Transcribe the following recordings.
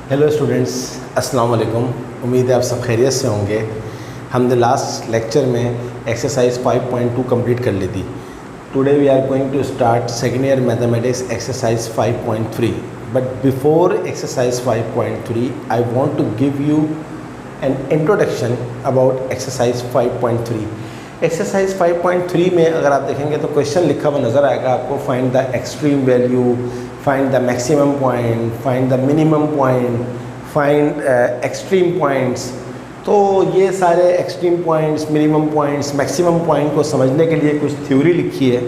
Hello students, अस्सलाम वालेकुम। उम्मीद है आप सब खैरियत से होंगे। हमने लास्ट लेक्चर में एक्सरसाइज 5.2 कंप्लीट कर ली थी। Today we are going to start second year mathematics exercise 5.3। But before exercise 5.3 I want to give you an introduction about exercise 5.3। Exercise 5.3 में अगर आप देखेंगे तो क्वेश्चन लिखा हुआ नज़र आएगा आपको, find the extreme value, find the maximum point, find the minimum point, find extreme points. तो ये सारे extreme points, minimum points, maximum point को समझने के लिए कुछ थ्योरी लिखी है।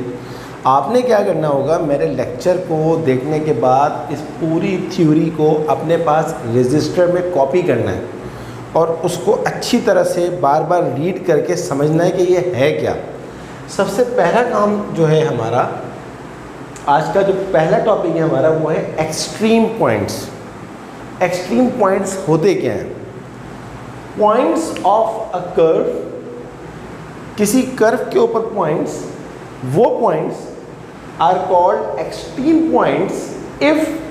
आपने क्या करना होगा, मेरे लेक्चर को देखने के बाद इस पूरी थ्योरी को अपने पास रजिस्टर में कॉपी करना है और उसको अच्छी तरह से बार बार रीड करके समझना है कि ये है क्या। सबसे पहला काम जो है हमारा, आज का जो पहला टॉपिक है हमारा, वो है एक्सट्रीम पॉइंट्स। एक्सट्रीम पॉइंट्स होते क्या हैं? पॉइंट्स ऑफ अ कर्व, किसी कर्व के ऊपर पॉइंट्स, वो points are called extreme points if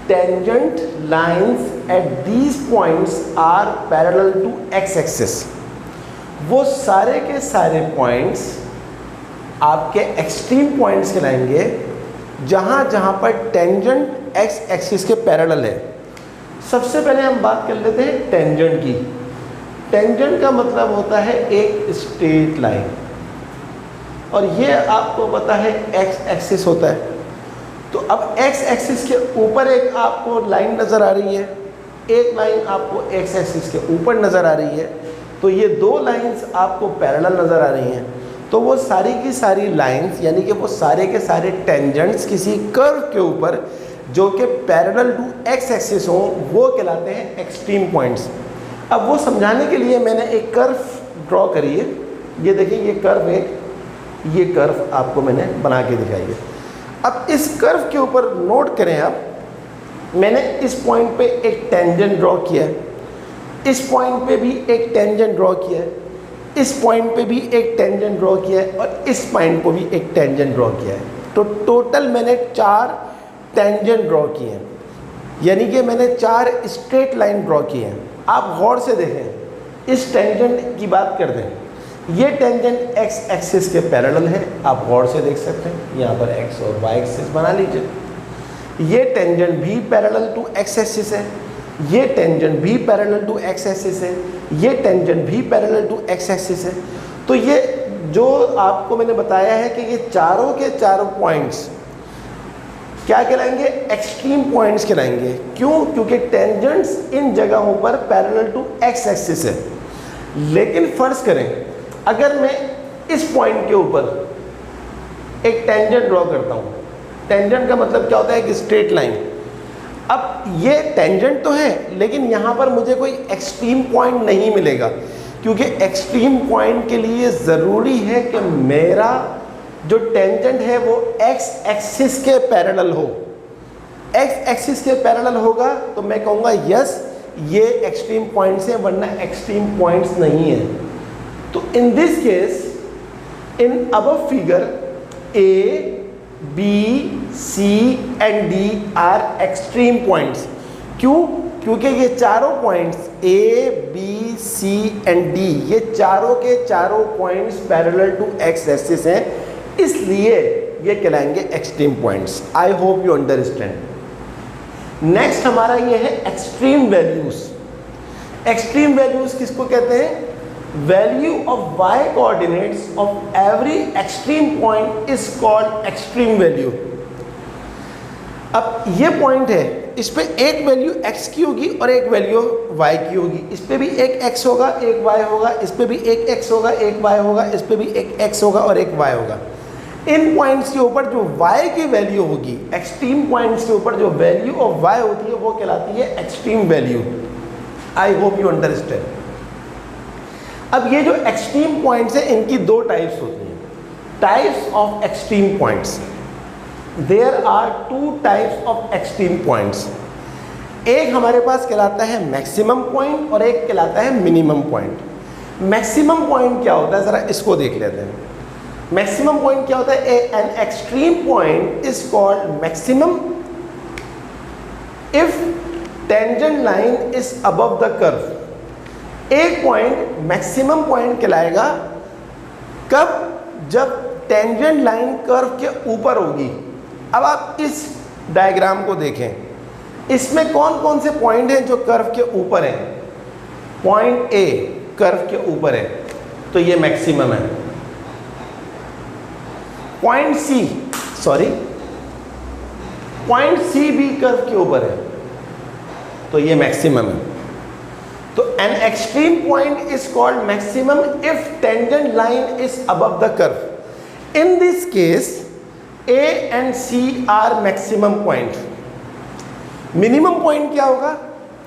tangent lines at these points are parallel to x axis. वो सारे के सारे पॉइंट्स आपके एक्सट्रीम पॉइंट्स कहलाएंगे जहाँ जहाँ पर टेंजेंट एक्स एक्सिस के पैरेलल है। सबसे पहले हम बात कर लेते हैं टेंजेंट की। टेंजेंट का मतलब होता है एक स्ट्रेट लाइन, और ये आपको पता है एक्स एक्सिस होता है। तो अब एक्स एक्सिस के ऊपर एक आपको लाइन नज़र आ रही है, एक लाइन आपको एक्स एक्सिस के ऊपर नज़र आ रही है, तो ये दो लाइंस आपको पैरेलल नज़र आ रही हैं। तो वो सारी की सारी लाइंस, यानी कि वो सारे के सारे टेंजेंट्स किसी कर्व के ऊपर जो कि पैरेलल टू एक्स एक्सिस हों, वो कहलाते हैं एक्सट्रीम पॉइंट्स। अब वो समझाने के लिए मैंने एक कर्व ड्रॉ करी है। ये देखिए, ये कर्व है, ये कर्व आपको मैंने बना के दिखाई है। अब इस कर्व के ऊपर नोट करें आप, मैंने इस पॉइंट पे एक टेंजेंट ड्रॉ किया है, इस पॉइंट पे भी एक टेंजेंट ड्रॉ किया है, इस पॉइंट पे भी एक टेंजेंट ड्रॉ किया है, और इस पॉइंट को भी एक टेंजेंट ड्रॉ किया है। तो टोटल मैंने 4 टेंजेंट ड्रॉ किए हैं, यानी कि मैंने 4 स्ट्रेट लाइन ड्रॉ किए हैं। आप गौर से देखें, इस टेंजेंट की बात कर दें, ये टेंजेंट एक्स एक्सिस के पैरेलल है, आप गौर से देख सकते हैं। यहाँ पर एक्स और वाई एक्सिस बना लीजिए। ये टेंजेंट भी पैरेलल टू एक्स एक्सिस है, ये टेंजेंट भी पैरेलल टू एक्स एक्सिस है, ये टेंजेंट भी पैरेलल टू एक्स एक्सिस है। तो ये जो आपको मैंने बताया है कि ये चारों के चारों पॉइंट्स क्या कहलाएंगे? एक्सट्रीम पॉइंट्स कहलाएंगे। क्यों? क्योंकि टेंजेंट्स इन जगहों पर पैरेलल टू एक्स एक्सिस है। लेकिन फर्ज करें, अगर मैं इस पॉइंट के ऊपर एक टेंजेंट ड्रॉ करता हूँ, टेंजेंट का मतलब क्या होता है? एक स्ट्रेट लाइन। अब ये टेंजेंट तो है, लेकिन यहाँ पर मुझे कोई एक्सट्रीम पॉइंट नहीं मिलेगा, क्योंकि एक्सट्रीम पॉइंट के लिए ज़रूरी है कि मेरा जो टेंजेंट है वो एक्स एक्सिस के पैरेलल हो। एक्स एक्सिस के पैरेलल होगा तो मैं कहूँगा यस, ये एक्सट्रीम पॉइंट्स हैं, वरना एक्सट्रीम पॉइंट्स नहीं है। तो in this case, in above figure, A, B, C and D are extreme points. क्यों? क्योंकि ये चारों points A, B, C and D, ये चारों के चारों points parallel to x axis हैं, इसलिए ये कहलाएंगे extreme points. I hope you understand. Next हमारा ये है एक्सट्रीम वैल्यूज। एक्सट्रीम वैल्यूज किसको कहते हैं? Value of y coordinates of every extreme point is called extreme value. अब ये पॉइंट है, इस पे एक वैल्यू x की होगी और एक वैल्यू y की होगी। इस पे भी एक x होगा, एक y होगा, इस पे भी एक x होगा, एक y होगा, इस पे भी एक x होगा और एक y होगा। इन पॉइंट्स के ऊपर जो y की वैल्यू होगी, एक्सट्रीम पॉइंट्स के ऊपर जो वैल्यू ऑफ y होती है, वो कहलाती है extreme value. I hope you understand. अब ये जो एक्सट्रीम पॉइंट्स हैं, इनकी 2 टाइप्स होती हैं। Types of extreme points, there are 2 types of extreme points. एक हमारे पास कहलाता है मैक्सिमम पॉइंट और एक कहलाता है मिनिमम पॉइंट। मैक्सिमम पॉइंट क्या होता है, ज़रा इसको देख लेते हैं। मैक्सिमम पॉइंट क्या होता है? N extreme point is called maximum if tangent line is above the curve, एक पॉइंट मैक्सिमम पॉइंट कहलाएगा कब, जब टेंजेंट लाइन कर्व के ऊपर होगी। अब आप इस डायग्राम को देखें, इसमें कौन कौन से पॉइंट हैं जो कर्व के ऊपर हैं। पॉइंट ए कर्व के ऊपर है तो ये मैक्सिमम है। पॉइंट सी भी कर्व के ऊपर है तो ये मैक्सिमम है। तो an extreme point is called maximum if tangent line is above the curve. In this case A and C are maximum point. Minimum point क्या होगा?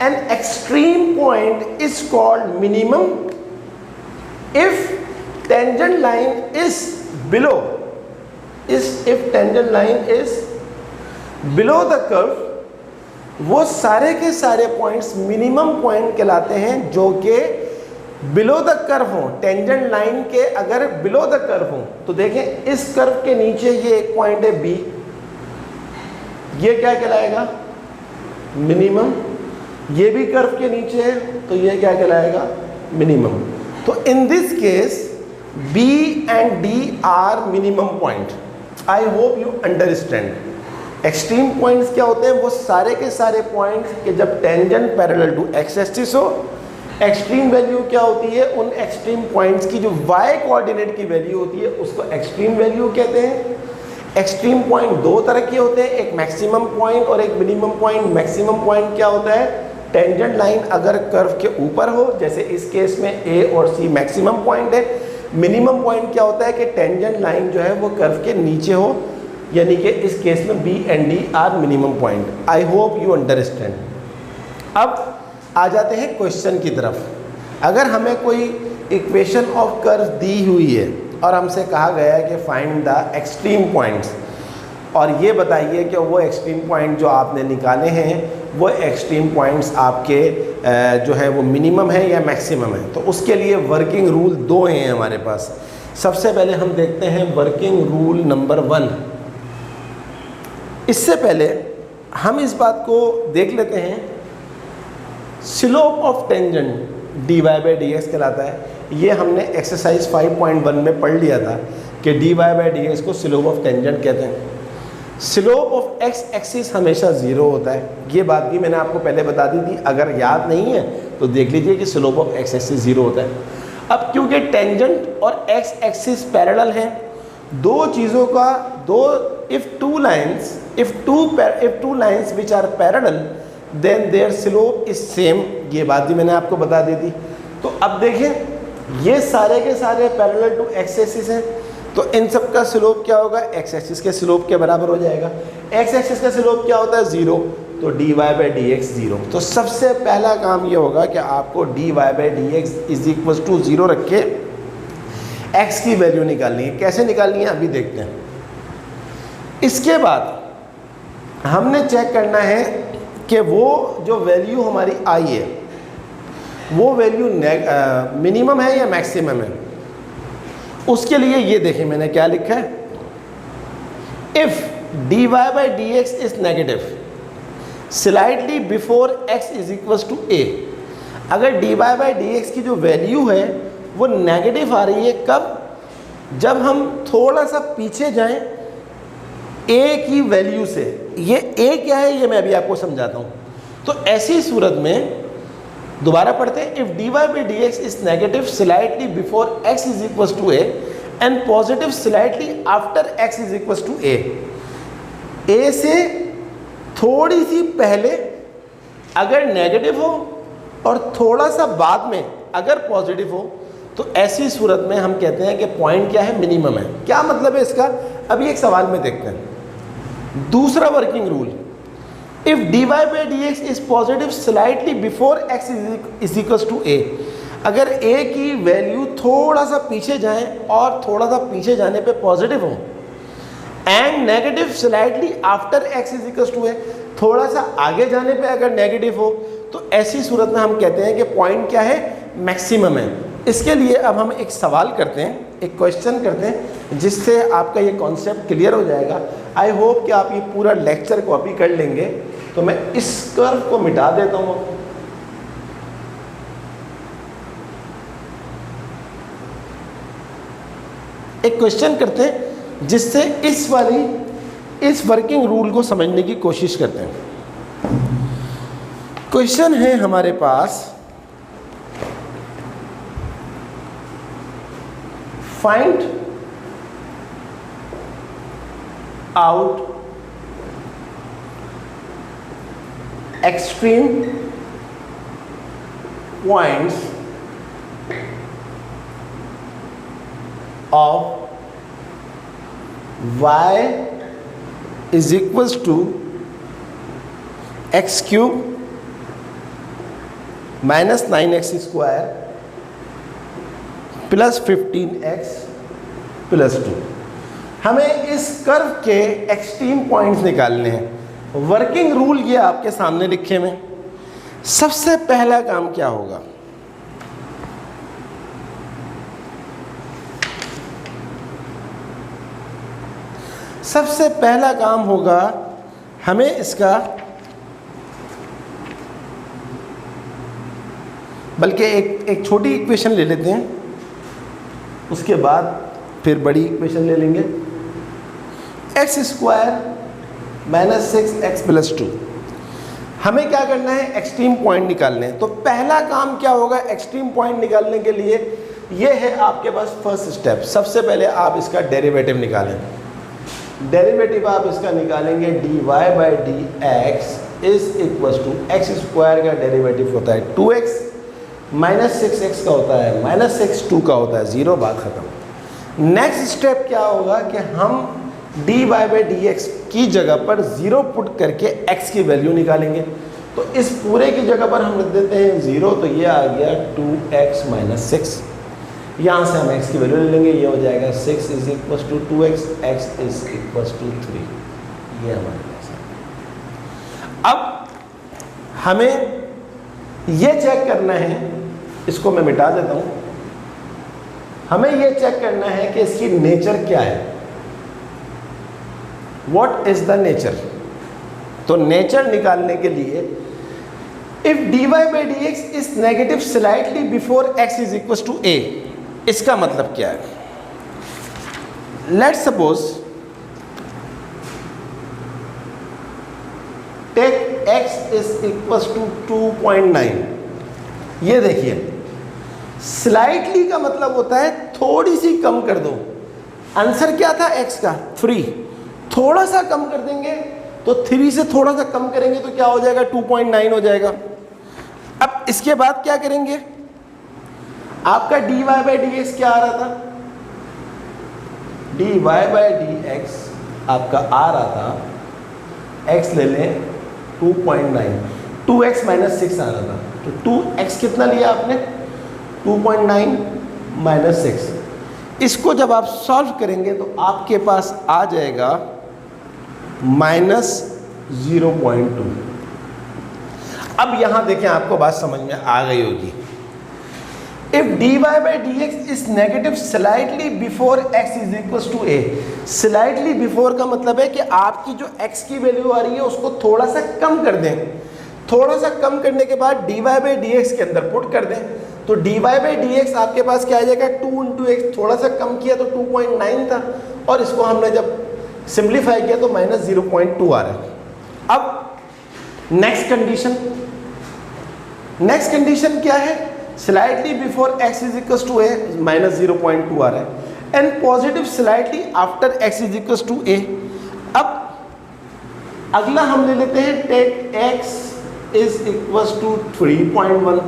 An extreme point is called minimum if tangent line is below, if tangent line is below the curve, वो सारे के सारे points minimum point कहलाते हैं जो कि बिलो द कर्व हो। टेंजेंट लाइन के अगर बिलो द कर्व हो तो देखें इस कर्व के नीचे ये एक पॉइंट है बी, ये क्या कहलाएगा? मिनिमम। ये भी कर्व के नीचे है तो ये क्या कहलाएगा? मिनिमम। तो in this case B and D are minimum point. I hope you understand. Extreme points क्या होते हैं? वो सारे के सारे पॉइंट्स के जब tangent parallel to x axis हो। एक्सट्रीम वैल्यू क्या होती है? उन एक्सट्रीम पॉइंट्स की जो वाई कोऑर्डिनेट की वैल्यू होती है उसको एक्सट्रीम वैल्यू कहते हैं। एक्सट्रीम पॉइंट दो तरह के होते हैं, एक मैक्सिमम पॉइंट और एक मिनिमम पॉइंट। मैक्सिमम पॉइंट क्या होता है? टेंजेंट लाइन अगर कर्व के ऊपर हो, जैसे इस केस में ए और सी मैक्सिमम पॉइंट है। मिनिमम पॉइंट क्या होता है कि टेंजेंट लाइन जो है वो कर्व के नीचे हो, यानी कि इस केस में B and D are minimum point. I hope you understand. अब आ जाते हैं क्वेश्चन की तरफ। अगर हमें कोई इक्वेशन ऑफ कर्व दी हुई है और हमसे कहा गया है कि फाइंड द एक्सट्रीम पॉइंट्स, और ये बताइए कि वो एक्सट्रीम पॉइंट जो आपने निकाले हैं वो एक्सट्रीम पॉइंट्स आपके जो है वो मिनिमम है या मैक्सिमम है। तो उसके लिए वर्किंग रूल दो हैं हमारे पास। सबसे पहले हम देखते हैं वर्किंग रूल नंबर 1। इससे पहले हम इस बात को देख लेते हैं, slope of tangent dy by D x कहलाता है। ये हमने एक्सरसाइज 5.1 में पढ़ लिया था कि dy बाई डी एक्स को स्लोप ऑफ टेंजेंट कहते हैं। स्लोप ऑफ एक्स एक्सिस हमेशा ज़ीरो होता है, ये बात भी मैंने आपको पहले बता दी थी। अगर याद नहीं है तो देख लीजिए कि slope of x axis zero होता है। अब क्योंकि टेंजेंट और एक्स एक्सिस पैरेलल हैं, दो चीज़ों का if two lines which are parallel then their slope is same, ये बात भी मैंने आपको बता दी थी। तो अब देखें ये सारे के सारे पैरेलल टू एक्स एक्सिस हैं, तो इन सब का स्लोप क्या होगा? एक्स एक्सिस के स्लोप के बराबर हो जाएगा। एक्स एक्सिस का स्लोप क्या होता है? ज़ीरो। तो dy by D X zero. तो सबसे पहला काम ये होगा कि आपको dy by D X is equal to zero रख के x की वैल्यू निकालनी है। कैसे निकालनी है अभी देखते हैं। इसके बाद हमने चेक करना है कि वो जो वैल्यू हमारी आई है वो वैल्यू मिनिमम है या मैक्सिमम है। उसके लिए ये देखें मैंने क्या लिखा है, if dy by D X is negative slightly before x is equal to a। अगर dy बाई डी एक्स की जो वैल्यू है वो नेगेटिव आ रही है कब? जब हम थोड़ा सा पीछे जाएं a की वैल्यू से। ये a क्या है ये मैं अभी आपको समझाता हूँ। तो ऐसी सूरत में दोबारा पढ़ते हैं, if dy by D X is negative slightly before x is equal to a and positive slightly after x is equal to a। a से थोड़ी सी पहले अगर नेगेटिव हो और थोड़ा सा बाद में अगर पॉजिटिव हो तो ऐसी सूरत में हम कहते हैं कि पॉइंट क्या है? मिनिमम है। क्या मतलब है इसका? अभी एक सवाल में देखते हैं। दूसरा working rule, if dy by D X is positive slightly before x is equal to a। अगर a की वैल्यू थोड़ा सा पीछे जाए और थोड़ा सा पीछे जाने पे पॉजिटिव हो and negative slightly after x is equal to a, थोड़ा सा आगे जाने पे अगर नेगेटिव हो तो ऐसी सूरत में हम कहते हैं कि पॉइंट क्या है? मैक्सिमम है। इसके लिए अब हम एक सवाल करते हैं एक क्वेश्चन करते हैं जिससे आपका ये कॉन्सेप्ट क्लियर हो जाएगा। आई होप कि आप ये पूरा लेक्चर कॉपी कर लेंगे। तो मैं इस कर्व को मिटा देता हूँ। एक क्वेश्चन करते हैं जिससे इस वर्किंग रूल को समझने की कोशिश करते हैं। क्वेश्चन है हमारे पास, find out extreme points of y is equals to x cube minus 9x square plus 15x plus 2। हमें इस कर्व के एक्सट्रीम पॉइंट्स निकालने हैं। वर्किंग रूल ये आपके सामने लिखे में। सबसे पहला काम क्या होगा, सबसे पहला काम होगा हमें इसका, बल्कि एक छोटी इक्वेशन ले लेते हैं, उसके बाद फिर बड़ी इक्वेशन ले लेंगे। X square minus 6x plus 2। हमें क्या करना है, एक्सट्रीम पॉइंट निकालने हैं। तो पहला काम क्या होगा एक्सट्रीम पॉइंट निकालने के लिए, ये है आपके पास फर्स्ट स्टेप। सबसे पहले आप इसका डेरिवेटिव निकालें। डेरिवेटिव आप इसका निकालेंगे, dy by D X is equal to X square का डेरिवेटिव होता है 2x माइनस 6x का होता है माइनस 6, 2 का होता है 0, बात खत्म। नेक्स्ट स्टेप क्या होगा कि हम dy बाई डी एक्स की जगह पर 0 पुट करके x की वैल्यू निकालेंगे। तो इस पूरे की जगह पर हम लिख देते हैं 0, तो ये आ गया 2x माइनस 6। यहाँ से हम x की वैल्यू ले लेंगे, ये हो जाएगा 6 is equal to 2x, x is equal to 3। ये हमारे पास है। अब हमें ये चेक करना है, इसको मैं मिटा देता हूँ। हमें ये चेक करना है कि इसकी नेचर क्या है, व्हाट इज द नेचर। तो नेचर निकालने के लिए if dy by D X is negative slightly before x is equal to a, इसका मतलब क्या है, let's suppose take x is equal to 2.9। ये देखिए स्लाइटली का मतलब होता है थोड़ी सी कम कर दो। आंसर क्या था x का 3, थोड़ा सा कम कर देंगे तो 3 से थोड़ा सा कम करेंगे तो क्या हो जाएगा 2.9 हो जाएगा। अब इसके बाद क्या करेंगे, आपका dy बाई डी एक्स क्या आ रहा था, dy बाई डी एक्स आपका आ रहा था, x ले लें 2.9, 2x माइनस 6 आ रहा था। तो 2x कितना लिया आपने, 2.9 माइनस 6। इसको जब आप सॉल्व करेंगे तो आपके पास आ जाएगा माइनस 0.2। अब यहां देखें, आपको बात समझ में आ गई होगी। If dy by D X is negative slightly before x is equal to a। Slightly before का मतलब है कि आपकी जो x की वैल्यू आ रही है उसको थोड़ा सा कम कर दें। थोड़ा सा कम करने के बाद dy बाई डी एक्स के अंदर पुट कर दें। तो dy बाई डी एक्स आपके पास क्या आ जाएगा, 2 इंटू एक्स, थोड़ा सा कम किया तो 2.9 था, और इसको हमने जब सिंप्लीफाई किया तो माइनस 0.2 आ रहा है। अब नेक्स्ट कंडीशन क्या है, slightly before x is equal to a minus 0.2 आ रहा है, and positive slightly after x is equal to a। अब अगला हम ले लेते हैं take x is equal to 3.1।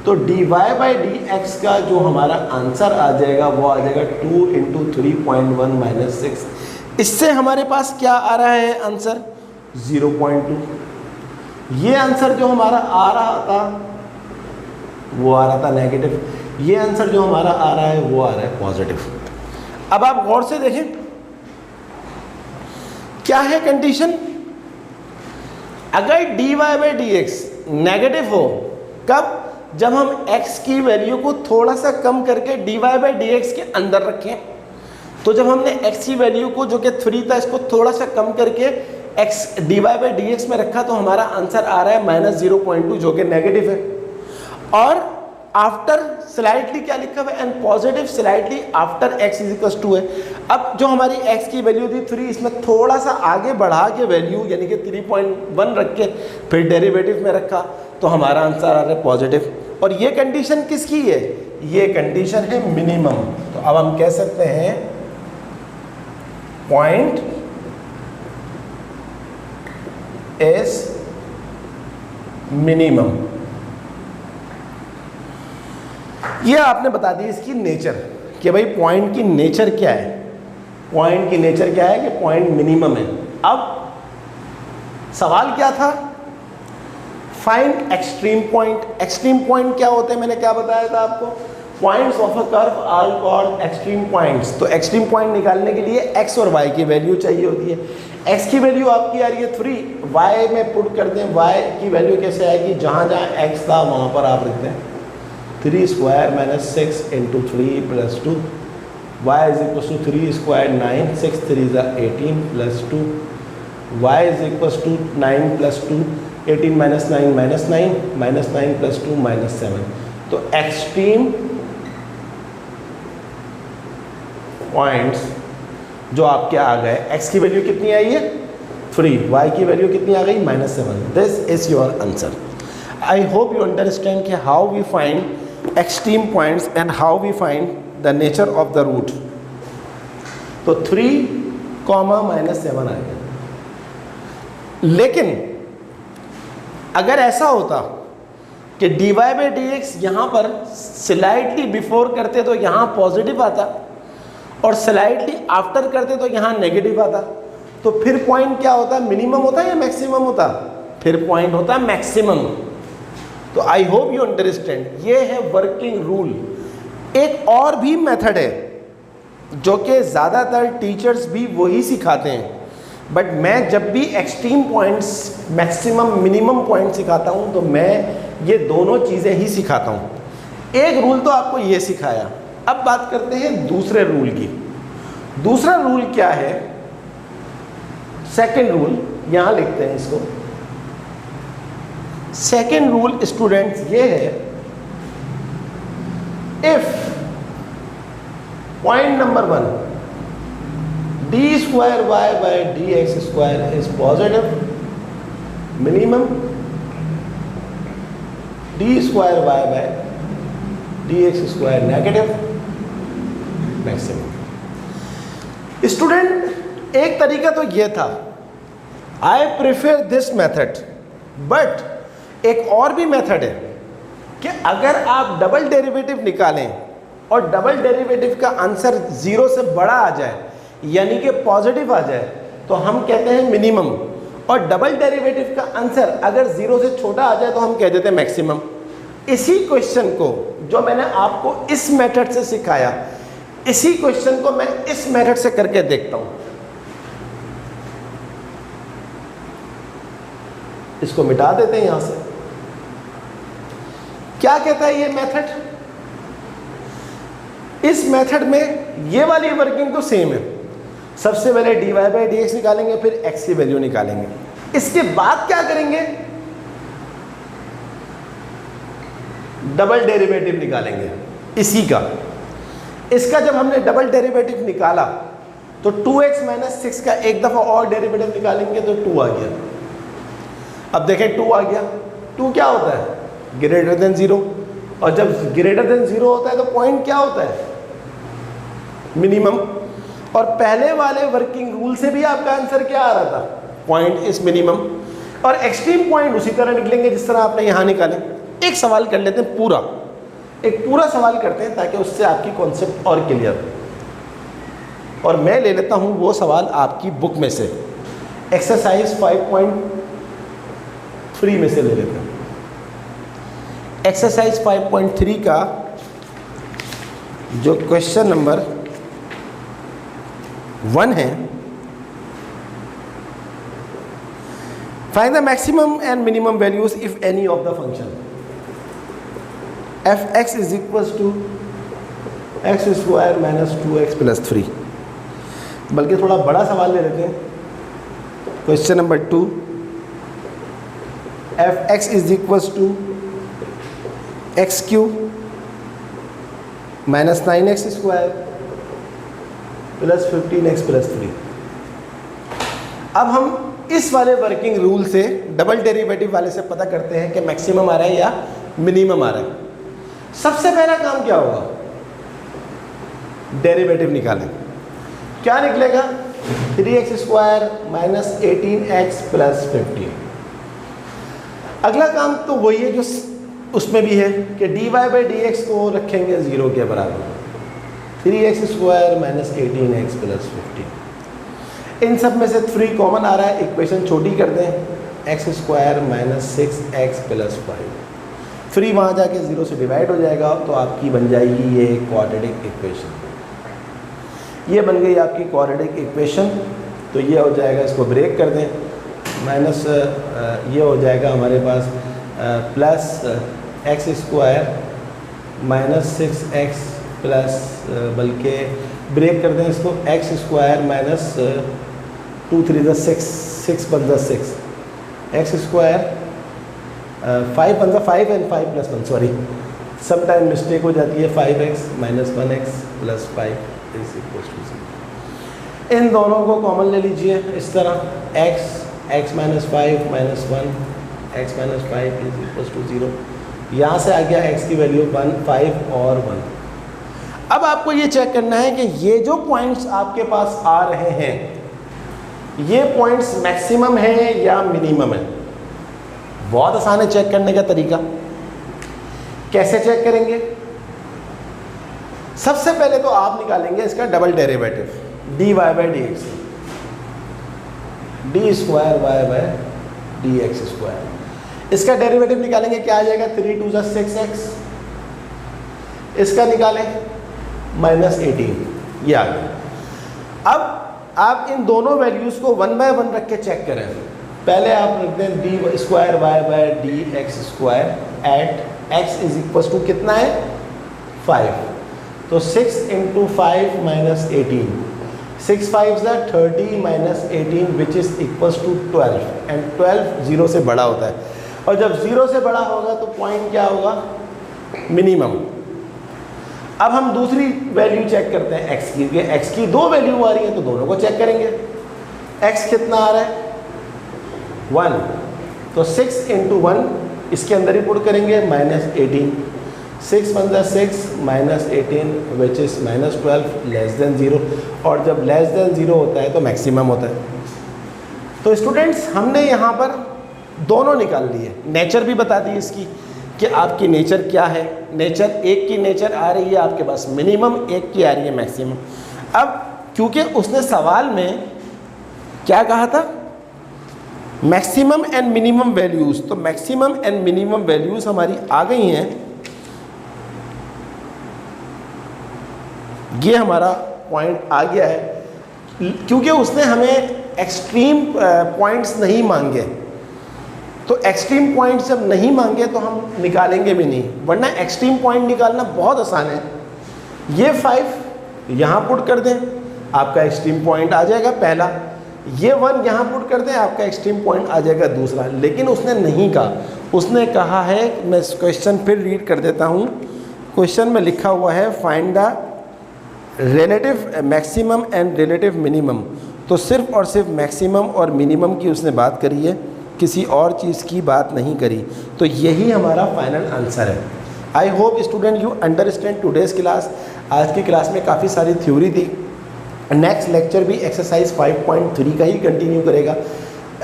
तो dy बाई डी एक्स का जो हमारा आंसर आ जाएगा वो आ जाएगा 2 इंटू 3.1 माइनस 6। इससे हमारे पास क्या आ रहा है आंसर, 0.2। ये आंसर जो हमारा आ रहा था वो आ रहा था नेगेटिव, ये आंसर जो हमारा आ रहा है वो आ रहा है पॉजिटिव। अब आप गौर से देखें क्या है कंडीशन, अगर dy by D x negative हो, कब, जब हम x की वैल्यू को थोड़ा सा कम करके dy/dx के अंदर रखें। तो जब हमने x की वैल्यू को जो कि 3 था इसको थोड़ा सा कम करके x dy/dx में रखा तो हमारा आंसर आ रहा है -0.2 जो कि नेगेटिव है। और आफ्टर स्लाइटली क्या लिखा हुआ है, and positive slightly after x is 2 है। अब जो हमारी x की वैल्यू थी 3, इसमें थोड़ा सा आगे बढ़ा के वैल्यू यानी कि 3.1 रख के फिर डेरिवेटिव में रखा तो हमारा आंसर आ रहा है पॉजिटिव। और ये कंडीशन किसकी है, ये कंडीशन है मिनिमम। तो अब हम कह सकते हैं पॉइंट इज मिनिमम। ये आपने बता दी इसकी नेचर कि भाई पॉइंट की नेचर क्या है। पॉइंट की नेचर क्या है कि पॉइंट मिनिमम है। अब सवाल क्या था, find extreme point. Extreme point क्या होते हैं, मैंने क्या बताया था आपको, points of a curve are called extreme points. तो एक्सट्रीम पॉइंट निकालने के लिए x और y की वैल्यू चाहिए होती है। x की वैल्यू आपकी आ रही है 3, y में पुट कर दें, y की वैल्यू कैसे आएगी, जहाँ जहाँ x था वहाँ पर आप लिखते हैं 3 square minus 6 into 3 plus 2, y is equal to 3 square 9, 6 3 ज़ा 18 plus 2, y is equal to 9 plus 2, 18 minus 9 minus 9, minus 9 plus 2 minus 7। तो एक्सट्रीम पॉइंट्स जो आपके आ गए, x की वैल्यू कितनी आई है 3, y की वैल्यू कितनी आ गई -7। This is your answer. I hope you understand कि how we find extreme points and how we find the nature of the root. तो 3, -7 आ गया। लेकिन अगर ऐसा होता कि dy/dx यहाँ पर स्लाइटली बिफोर करते तो यहाँ पॉजिटिव आता और स्लाइटली आफ्टर करते तो यहाँ नेगेटिव आता, तो फिर पॉइंट क्या होता, मिनिमम होता या मैक्सिमम होता, फिर पॉइंट होता मैक्सिमम। तो आई होप यू अंडरस्टैंड, ये है वर्किंग रूल। एक और भी मेथड है जो कि ज़्यादातर टीचर्स भी वही सिखाते हैं, बट मैं जब भी extreme points, maximum minimum point सिखाता हूँ तो मैं ये दोनों चीज़ें ही सिखाता हूँ। एक रूल तो आपको ये सिखाया, अब बात करते हैं दूसरे रूल की। दूसरा रूल क्या है, सेकंड रूल, यहाँ लिखते हैं इसको। सेकंड रूल स्टूडेंट्स ये है, if point number 1 D square Y by D X square is positive, minimum D square Y by D X square negative, maximum. Student एक तरीका तो ये था, I prefer this method, but एक और भी मेथड है कि अगर आप डबल डेरिवेटिव निकालें और डबल डेरिवेटिव का आंसर 0 से बड़ा आ जाए यानी कि पॉजिटिव आ जाए तो हम कहते हैं मिनिमम, और डबल डेरिवेटिव का आंसर अगर 0 से छोटा आ जाए तो हम कह देते हैं मैक्सिमम। इसी क्वेश्चन को जो मैंने आपको इस मेथड से सिखाया, इसी क्वेश्चन को मैं इस मेथड से करके देखता हूं। इसको मिटा देते हैं यहां से। क्या कहता है ये मेथड, इस मेथड में ये वाली वर्किंग तो सेम है। सबसे पहले dy/dx निकालेंगे, फिर x की वैल्यू निकालेंगे। इसके बाद क्या करेंगे, डबल डेरिवेटिव निकालेंगे इसी का। इसका जब हमने डबल डेरिवेटिव निकाला तो 2x - 6 का एक दफ़ा और डेरिवेटिव निकालेंगे तो 2 आ गया। अब देखें 2 आ गया, 2 क्या होता है, ग्रेटर देन 0, और जब ग्रेटर देन 0 होता है तो पॉइंट क्या होता है, मिनिमम। और पहले वाले वर्किंग रूल से भी आपका आंसर क्या आ रहा था, पॉइंट इज मिनिमम। और एक्सट्रीम पॉइंट उसी तरह निकलेंगे जिस तरह आपने यहाँ निकाले। एक सवाल कर लेते हैं पूरा, एक पूरा सवाल करते हैं ताकि उससे आपकी कॉन्सेप्ट और क्लियर हो। और मैं ले लेता हूँ वो सवाल आपकी बुक में से, एक्सरसाइज 5.3 में से ले लेते हैं। एक्सरसाइज 5.3 का जो क्वेश्चन नंबर 1 है, find the maximum and minimum values if any of the function. F X is equal to X square minus 2x plus 3। बल्कि थोड़ा बड़ा सवाल ले लेते हैं। Question number 2, F X is equal to X cube minus 9x square plus 15x plus 3। अब हम इस वाले वर्किंग रूल से डबल डेरिवेटिव वाले से पता करते हैं कि मैक्सिमम आ रहा है या मिनिमम आ रहा है। सबसे पहला काम क्या होगा, डेरिवेटिव निकालें। क्या निकलेगा, 3x square minus 18x plus 15। अगला काम तो वही है जो उसमें भी है कि dy बाई डी एक्स को रखेंगे 0 के बराबर, 3x square minus 18x plus 15। इन सब में से 3 कॉमन आ रहा है, इक्वेशन छोटी कर दें, x square minus 6x plus 5। 3 वहाँ जाके 0 से डिवाइड हो जाएगा तो आपकी बन जाएगी ये क्वाड्रेटिक इक्वेशन। ये बन गई आपकी क्वाड्रेटिक इक्वेशन। तो ये हो जाएगा, इसको ब्रेक कर दें, माइनस ये हो जाएगा हमारे पास plus x square minus 6x plus, बल्कि ब्रेक कर दें इसको, x square minus 2 3 6, 6 × 6, x square 5 × 5 and 5 + 1, sorry sometime mistake हो जाती है, 5x minus 1x plus 5 is equal to 0। इन दोनों को कॉमन ले लीजिए इस तरह, x minus 5 minus 1, x minus 5 is equal to 0। यहाँ से आ गया x की वैल्यू 1, 5 और 1। अब आपको ये चेक करना है कि ये जो पॉइंट्स आपके पास आ रहे हैं, ये पॉइंट्स मैक्सिमम है या मिनिमम है। बहुत आसान है चेक करने का तरीका। कैसे चेक करेंगे, सबसे पहले तो आप निकालेंगे इसका double derivative, dy by D X, D square Y by D X square. इसका डेरिवेटिव निकालेंगे, क्या आ जाएगा, 3 × 2 = 6x। इसका निकालें माइनस 18, ये आ गया। अब आप इन दोनों वैल्यूज़ को 1 बाय 1 रख के चेक करें। पहले आप रख दें D square Y by D X square at X is equal to कितना है, 5। तो 6 × 5 minus 18, 6 5 = 30 minus 18 which is equals to 12, and 12 0 से बड़ा होता है। और जब 0 से बड़ा होगा तो पॉइंट क्या होगा, मिनिमम। अब हम दूसरी वैल्यू चेक करते हैं x की, x की 2 वैल्यू आ रही है तो दोनों को चेक करेंगे। x कितना आ रहा है, 1, तो 6 × 1 इसके अंदर ही पुट करेंगे, minus 18, 6 × 6 minus 18 which is minus 12 less than 0। और जब लेस देन 0 होता है तो मैक्सिमम होता है। तो स्टूडेंट्स, हमने यहाँ पर दोनों निकाल लिए, नेचर भी बता दी इसकी कि आपकी नेचर क्या है। नेचर, एक की नेचर आ रही है आपके पास मिनिमम, एक की आ रही है मैक्सिमम। अब क्योंकि उसने सवाल में क्या कहा था, मैक्सिमम एंड मिनिमम वैल्यूज़, तो मैक्सिमम एंड मिनिमम वैल्यूज़ हमारी आ गई हैं। ये हमारा पॉइंट आ गया है, क्योंकि उसने हमें एक्सट्रीम पॉइंट्स नहीं मांगे। तो एक्सट्रीम पॉइंट जब नहीं मांगे तो हम निकालेंगे भी नहीं, वरना एक्सट्रीम पॉइंट निकालना बहुत आसान है। ये 5 यहाँ पुट कर दें, आपका एक्सट्रीम पॉइंट आ जाएगा पहला। ये 1 यहाँ पुट कर दें, आपका एक्सट्रीम पॉइंट आ जाएगा दूसरा। लेकिन उसने नहीं कहा, उसने कहा है, मैं क्वेश्चन फिर रीड कर देता हूँ। क्वेश्चन में लिखा हुआ है find the relative maximum and relative minimum. तो सिर्फ और सिर्फ मैक्सिमम और मिनिमम की उसने बात करी है, किसी और चीज़ की बात नहीं करी। तो यही हमारा फाइनल आंसर है। I hope student you understand today's class. आज की क्लास में काफ़ी सारी थ्योरी थी। नेक्स्ट लेक्चर भी एक्सरसाइज 5.3 का ही कंटिन्यू करेगा।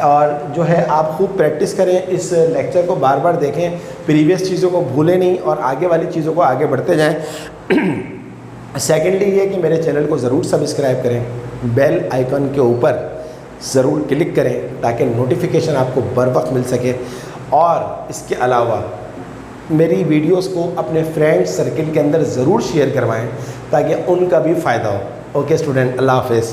और जो है आप खूब प्रैक्टिस करें, इस लेक्चर को बार बार देखें, प्रीवियस चीज़ों को भूलें नहीं और आगे वाली चीज़ों को आगे बढ़ते जाएँ। सेकेंडली ये कि मेरे चैनल को ज़रूर सब्सक्राइब करें, बेल आइकन के ऊपर ज़रूर क्लिक करें ताकि नोटिफिकेशन आपको बर वक्त मिल सके। और इसके अलावा मेरी वीडियोस को अपने फ्रेंड्स सर्किल के अंदर ज़रूर शेयर करवाएं ताकि उनका भी फ़ायदा हो। ओके स्टूडेंट, अल्लाह हाफ़िज़।